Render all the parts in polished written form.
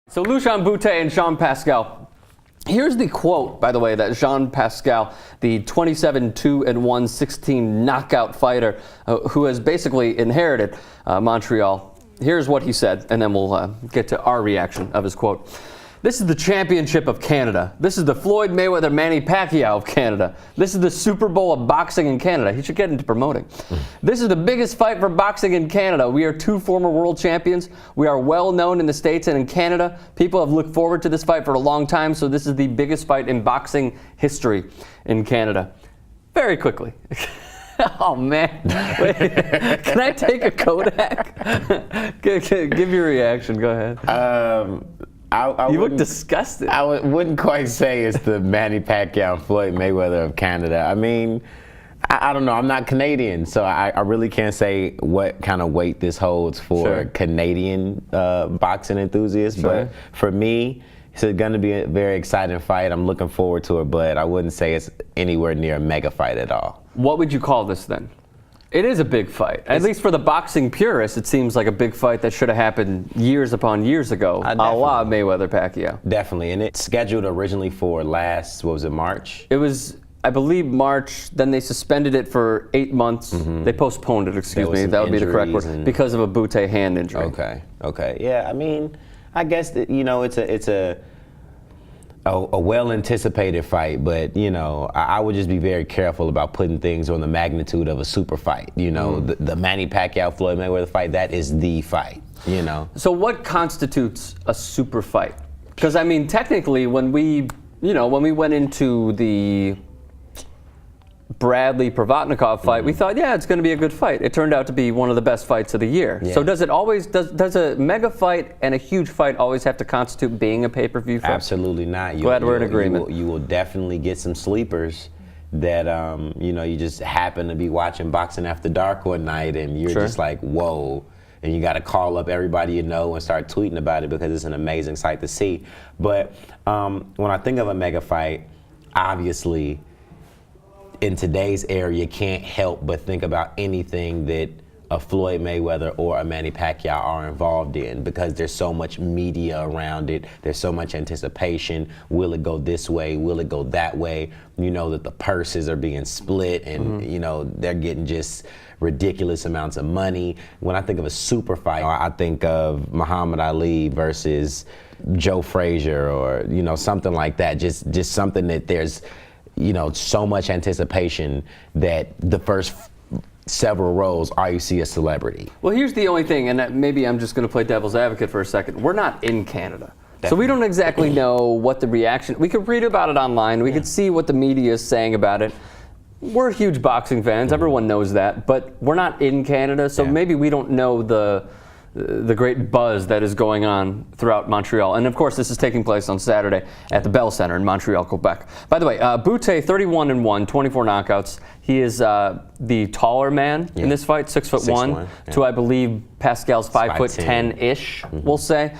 So Lucian, Bute, and Jean Pascal. Here's the quote, by the way, that Jean Pascal, the 27-2-1, 16 knockout fighter, who has basically inherited Montreal. Here's what he said, and then we'll get to our reaction of his quote. This is the championship of Canada. This is the Floyd Mayweather Manny Pacquiao of Canada. This is the Super Bowl of boxing in Canada. He should get into promoting. This is the biggest fight for boxing in Canada. We are two former world champions. We are well known in the States and in Canada. People have looked forward to this fight for a long time, so this is the biggest fight in boxing history in Canada. Very quickly. Oh, man. Wait, can I take a Kodak? Give your reaction. Go ahead. You look disgusted. I wouldn't quite say it's the Manny Pacquiao Floyd Mayweather of Canada. I mean, I don't know. I'm not Canadian, so I really can't say what kind of weight this holds for Canadian boxing enthusiasts. But for me, it's going to be a very exciting fight. I'm looking forward to it, but I wouldn't say it's anywhere near a mega fight at all. What would you call this then? It is a big fight. At least for the boxing purists, it seems like a big fight that should have happened years upon years ago, a la Mayweather-Pacquiao. Definitely, and it's scheduled originally for last, what was it, March? It was, I believe, March. Then they suspended it for 8 months. They postponed it, excuse me. That would be the correct word, because of a Bute hand injury. Okay. Yeah, I mean, I guess that, you know, it's a well-anticipated fight, but, you know, I would just be very careful about putting things on the magnitude of a super fight. You know, the Manny Pacquiao Floyd Mayweather fight, that is the fight, you know. So what constitutes a super fight? Because, I mean, technically, when we went into the Bradley-Provatnikov fight, we thought, yeah, it's going to be a good fight. It turned out to be one of the best fights of the year. Yeah. So does a mega fight and a huge fight always have to constitute being a pay-per-view fight? Absolutely not. Glad we're in agreement. You will definitely get some sleepers that, you know, you just happen to be watching Boxing After Dark one night and you're just like, whoa. And you got to call up everybody you know and start tweeting about it because it's an amazing sight to see. But when I think of a mega fight, obviously, in today's era, you can't help but think about anything that a Floyd Mayweather or a Manny Pacquiao are involved in, because there's so much media around it. There's so much anticipation. Will it go this way? Will it go that way? You know that the purses are being split and, you know, they're getting just ridiculous amounts of money. When I think of a super fight, I think of Muhammad Ali versus Joe Frazier or, you know, something like that. Just something that there's, you know, so much anticipation that the first several rows, all you see is celebrity. Well, here's the only thing, and maybe I'm just going to play devil's advocate for a second. We're not in Canada. Definitely. So we don't exactly know what the reaction, we could read about it online, we could see what the media is saying about it. We're huge boxing fans, everyone knows that, but we're not in Canada, so maybe we don't know the great buzz that is going on throughout Montreal. And of course, this is taking place on Saturday at the Bell Center in Montreal, Quebec. By the way, Bute, 31-1, 24 knockouts. He is the taller man in this fight, 6'1", to I believe Pascal's 5'10"-ish, we'll say.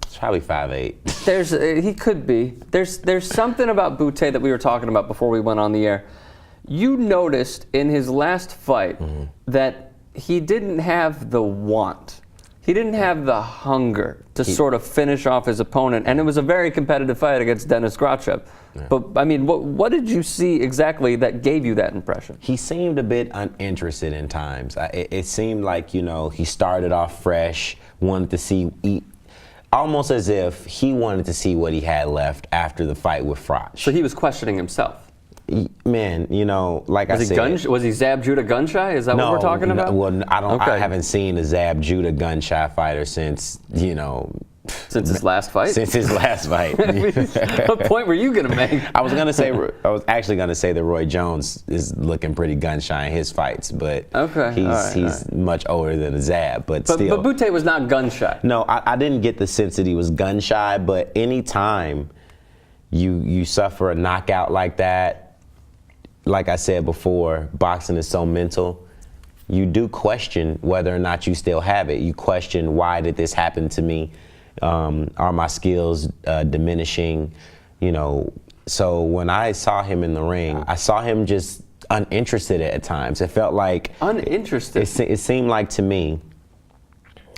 It's probably 5'8". He could be. There's something about Bute that we were talking about before we went on the air. You noticed in his last fight that he didn't have the want. He didn't have the hunger to sort of finish off his opponent, and it was a very competitive fight against Denis Grachev. But, I mean, what did you see exactly that gave you that impression? He seemed a bit uninterested in times. It seemed like, you know, he started off fresh, wanted to see, almost as if he wanted to see what he had left after the fight with Froch. So he was questioning himself. Man, you know, like I said, was he Zab Judah gun shy? Is that what we're talking about? Well, I haven't seen a Zab Judah gun shy fighter since, you know, since his last fight. Since his last fight. What point were you gonna make? I was actually gonna say that Roy Jones is looking pretty gun shy in his fights, but he's much older than a Zab, but still. But Bute was not gun shy. No, I didn't get the sense that he was gun shy, but anytime you suffer a knockout like that, like I said before, boxing is so mental. You do question whether or not you still have it. You question, why did this happen to me? Are my skills diminishing? You know, so when I saw him in the ring, I saw him just uninterested at times. It felt like uninterested. It seemed like to me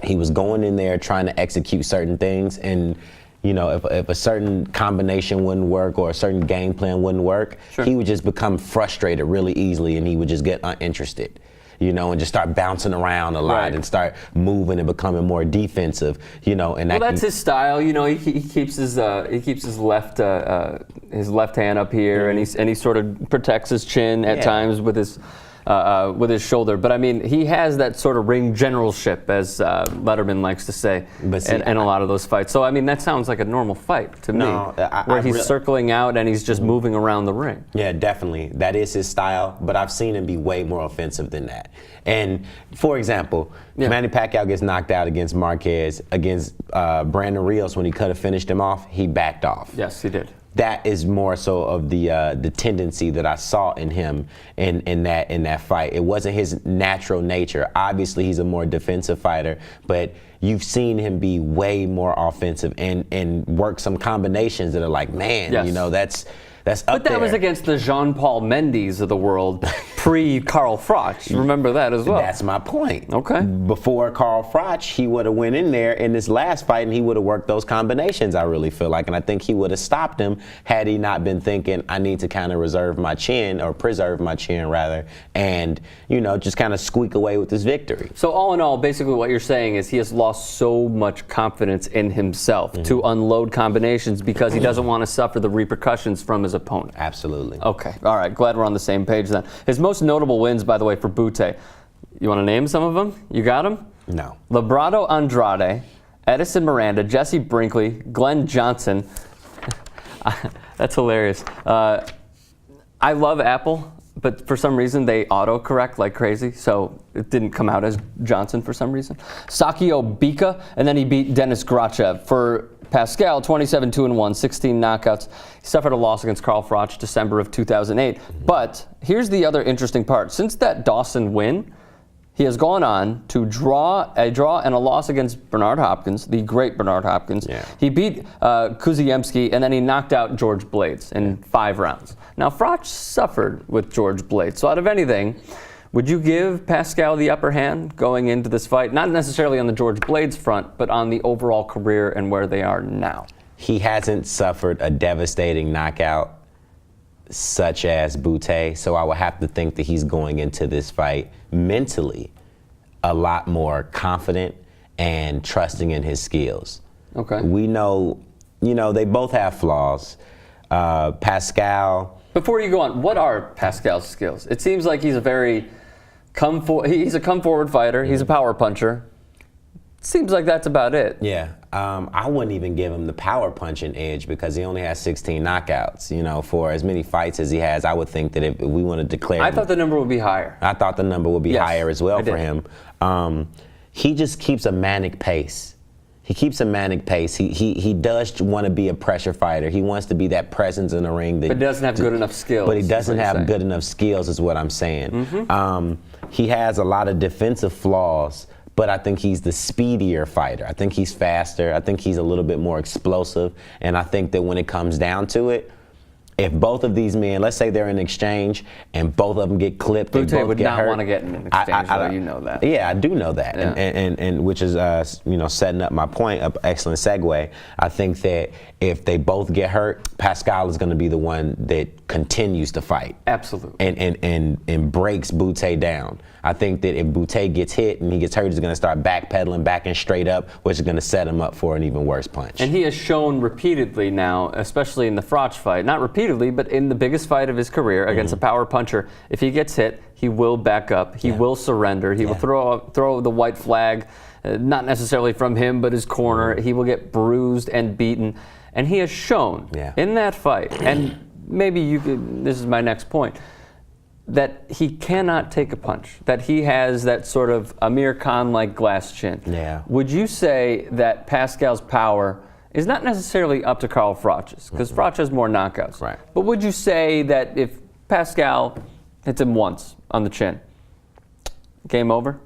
he was going in there trying to execute certain things, and if a certain combination wouldn't work or a certain game plan wouldn't work, he would just become frustrated really easily, and he would just get uninterested. And just start bouncing around a lot and start moving and becoming more defensive. And that's his style. He keeps his left hand up here, and he sort of protects his chin at times with his shoulder. But I mean, he has that sort of ring generalship, as Letterman likes to say, in a lot of those fights. So I mean, that sounds like a normal fight to me, where he's circling out and he's just moving around the ring. Yeah, definitely. That is his style, but I've seen him be way more offensive than that. And for example, Manny Pacquiao gets knocked out against Marquez, against Brandon Rios when he could have finished him off, he backed off. Yes, he did. That is more so of the tendency that I saw in him in that fight. It wasn't his natural nature. Obviously, he's a more defensive fighter, but you've seen him be way more offensive and work some combinations that are like, man, that's up there. But that was against the Jean-Paul Mendes of the world, pre-Carl Froch. Remember that as well. That's my point. Okay. Before Carl Froch, he would have went in there in this last fight and he would have worked those combinations, I really feel like. And I think he would have stopped him had he not been thinking, I need to kind of preserve my chin, rather, and, just kind of squeak away with this victory. So all in all, basically what you're saying is he has lost so much confidence in himself to unload combinations because he doesn't want to suffer the repercussions from his opponent. Absolutely. Okay. All right. Glad we're on the same page then. His most notable wins, by the way, for Bute. You want to name some of them? You got them? No. Librado Andrade, Edison Miranda, Jesse Brinkley, Glenn Johnson. That's hilarious. I love Apple, but for some reason they autocorrect like crazy, so it didn't come out as Johnson for some reason. Sakio Bika, and then he beat Denis Grachev. For Pascal, 27-2-1, 16 knockouts. He suffered a loss against Carl Froch December of 2008. But here's the other interesting part. Since that Dawson win, he has gone on to draw and a loss against Bernard Hopkins, the great Bernard Hopkins. Yeah. He beat Kuziemski, and then he knocked out George Blades in 5 rounds. Now, Froch suffered with George Blades. So out of anything, would you give Pascal the upper hand going into this fight? Not necessarily on the George Blades front, but on the overall career and where they are now. He hasn't suffered a devastating knockout such as Bute, so I would have to think that he's going into this fight mentally a lot more confident and trusting in his skills. Okay. We know, they both have flaws. Pascal. Before you go on, what are Pascal's skills? It seems like he's a very he's a come-forward fighter. He's a power puncher. Seems like that's about it. Yeah. I wouldn't even give him the power punching edge because he only has 16 knockouts. For as many fights as he has, I would think that if we want to declare... I thought the number would be higher. I thought the number would be higher as well for him. He just keeps a manic pace. He keeps a manic pace. He does want to be a pressure fighter. He wants to be that presence in the ring. But he doesn't have good enough skills. But he doesn't have good enough skills is what I'm saying. Mm-hmm. He has a lot of defensive flaws, but I think he's the speedier fighter. I think he's faster. I think he's a little bit more explosive. And I think that when it comes down to it, if both of these men, let's say they're in exchange and both of them get clipped, Bute they both would get not hurt. Want to get in an exchange, though, you know that. Yeah, I do know that, Yeah. and which is setting up my point. Excellent segue. I think that if they both get hurt, Pascal is going to be the one that continues to fight. Absolutely. And breaks Bute down. I think that if Bute gets hit and he gets hurt, he's going to start backpedaling, backing straight up, which is going to set him up for an even worse punch. And he has shown repeatedly now, especially in the Froch fight, not repeatedly, but in the biggest fight of his career against a power puncher, if he gets hit, he will back up, he will surrender, he will throw the white flag, not necessarily from him, but his corner. He will get bruised and beaten. And he has shown in that fight, and maybe you could, this is my next point, that he cannot take a punch, that he has that sort of Amir Khan-like glass chin. Yeah. Would you say that Pascal's power is not necessarily up to Carl Froch's, because Froch has more knockouts. Right. But would you say that if Pascal hits him once on the chin, game over?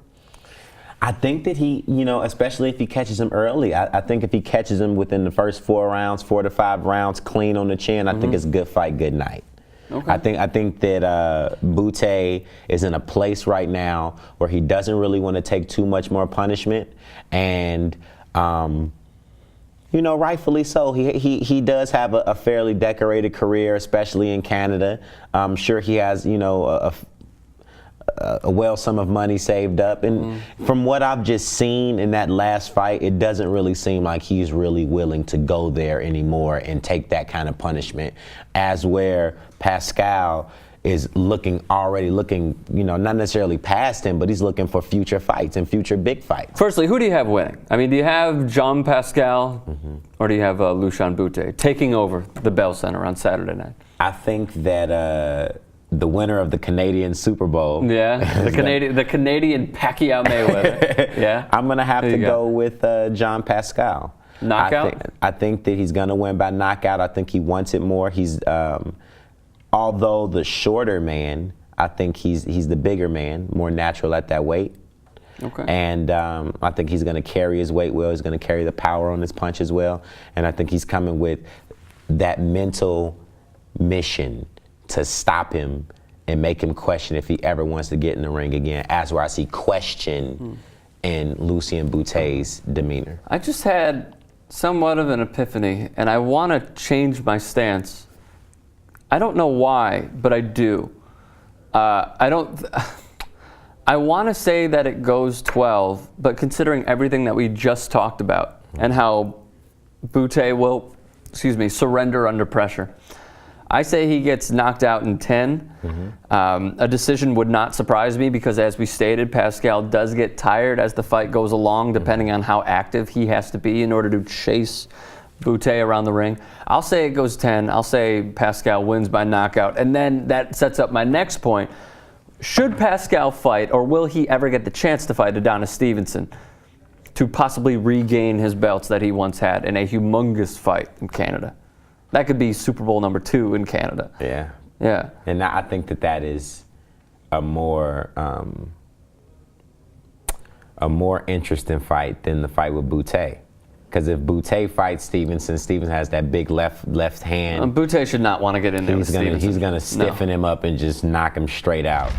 I think that he, especially if he catches him early, I think if he catches him within the first 4 to 5 rounds clean on the chin, I think it's good fight, good night. Okay. I think that Bute is in a place right now where he doesn't really want to take too much more punishment, and You know, rightfully so. He does have a fairly decorated career, especially in Canada. I'm sure he has, you know, a well sum of money saved up. And from what I've just seen in that last fight, it doesn't really seem like he's really willing to go there anymore and take that kind of punishment. As where Pascal is already looking, you know, not necessarily past him, but he's looking for future fights and future big fights. Firstly, who do you have winning? I mean, do you have Jean Pascal or do you have Lucian Bute taking over the Bell Center on Saturday night? I think that the winner of the Canadian Super Bowl. Yeah, the Canadian Pacquiao Mayweather. Yeah, I'm gonna have to go with Jean Pascal. Knockout? I think that he's gonna win by knockout. I think he wants it more. He's although the shorter man, I think he's the bigger man, more natural at that weight. Okay. And I think he's going to carry his weight well. He's going to carry the power on his punch as well. And I think he's coming with that mental mission to stop him and make him question if he ever wants to get in the ring again, as where I see question in Lucian Bute's demeanor. I just had somewhat of an epiphany, and I want to change my stance. I don't know why, but I do. I want to say that it goes 12, but considering everything that we just talked about and how Bute will, surrender under pressure, I say he gets knocked out in 10. A decision would not surprise me because, as we stated, Pascal does get tired as the fight goes along, depending on how active he has to be in order to chase Bute around the ring. I'll say it goes 10. I'll say Pascal wins by knockout. And then that sets up my next point. Should Pascal fight, or will he ever get the chance to fight Adonis Stevenson to possibly regain his belts that he once had in a humongous fight in Canada? That could be Super Bowl number 2 in Canada. Yeah. Yeah. And I think that is a more interesting fight than the fight with Bute. Because if Bute fights Stevenson, Stevenson has that big left hand. Bute should not want to get in there with Stevenson. He's going to stiffen him up and just knock him straight out.